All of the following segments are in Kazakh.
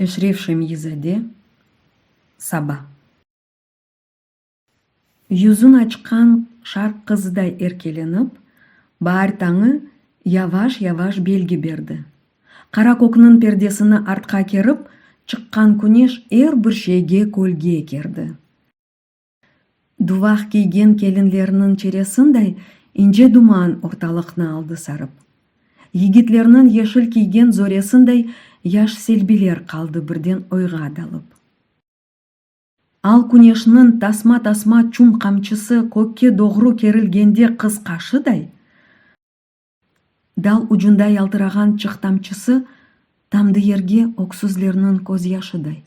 Эшрефшем езаде Саба. Юзун ачкан шарк кыздай эркеленип, баар таңы яваш-яваш белги берди. Кара кокунун пердесini артка керип, чыккан күнеш эр бир шейге көлге керди. Дувак кийген келинлеринин чересиндай инже думан орталыкны алды сарып. Йигитлеринин ешил кийген зоресиндай яш селбилер калды бирден ойга далып. Ал күнешнин тасма чум камчысы көккө догру керилгенде кыз кашыдай, дал учунда ялтыраган чык тамчысы тамды ерге оксузлеринин көз яшыдай.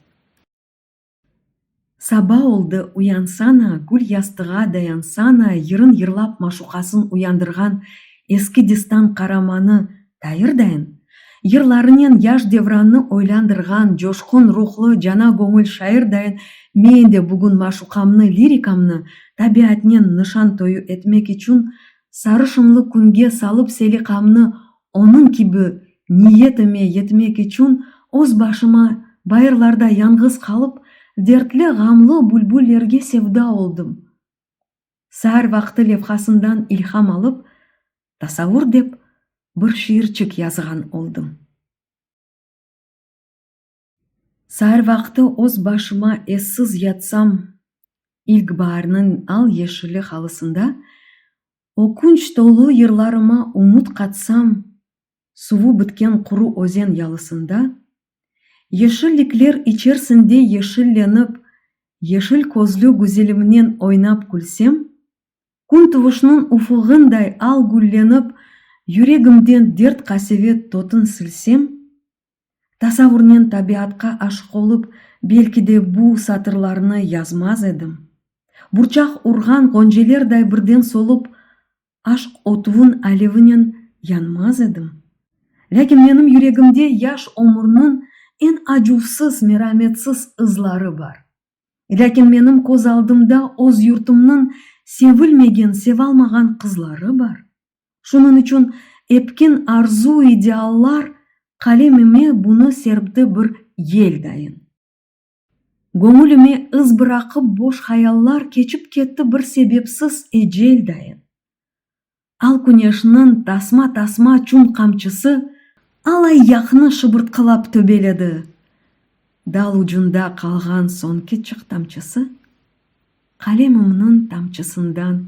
Саба олды уянсана, гүл ястыга даянсана, йырын йырлап машукасын уяндырган эски дистан караманы тайырдайын, йырларынен яш девранны ойландырган жошкун рухлу жана көңүл шайырдайын мен де бүгүн машукамны, лирикамны табиатнен нышан тою этмек үчүн сарышымлы күнге салып селикамны онун киби ниетиме етмек үчүн өз башыма байырларда янгыз калып, дертле гамлы бүлбүллерге севда олдум. Саар вакты левхасындан илхам алып, тасаввур деп бир шиырчык язган олдум. Саар вакты өз башыма эссиз ятсам, илк баарынын ал ешили халысында, окунч толуу йырларыма умут катсам, суву бүткен куру өзен ялысында, ешилдиклер ичерсинде ешилленип, ешил көзлүү гүзелимнен ойнап күлсем, күн тубушунун уфугундай ал гүлленип, юрегимден дерт касевет тотун силсем, тасаввурнен табиатка ашык болуп, белкиде буу сатырларны язмаз эдим. Бурчак урган гонжелердай бирден солуп, ашк отувун алевинен янмаз эдим. Лекин менин юрегимде яш омурнун эн ажуусуз, мераметсиз ызлары бар. Лекин менин көз алдымда өз юртумнун севилмеген, севалмаган кызлары бар. Шунун үчүн эпкин арзуу идеаллар калемиме буну серпти бир ел дайын. Көңүлүме ыз быракып бош хаяллар кечип кетти бир себепсиз эжел дайын. Ал күнешнин тасма чун камчысы ал аякны шыбырткылап төбеледи. Дал учунда калган соңки чык тамчысы калемимнин тамчысындан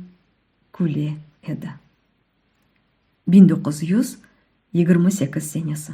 күле эди. 1928 сенеси.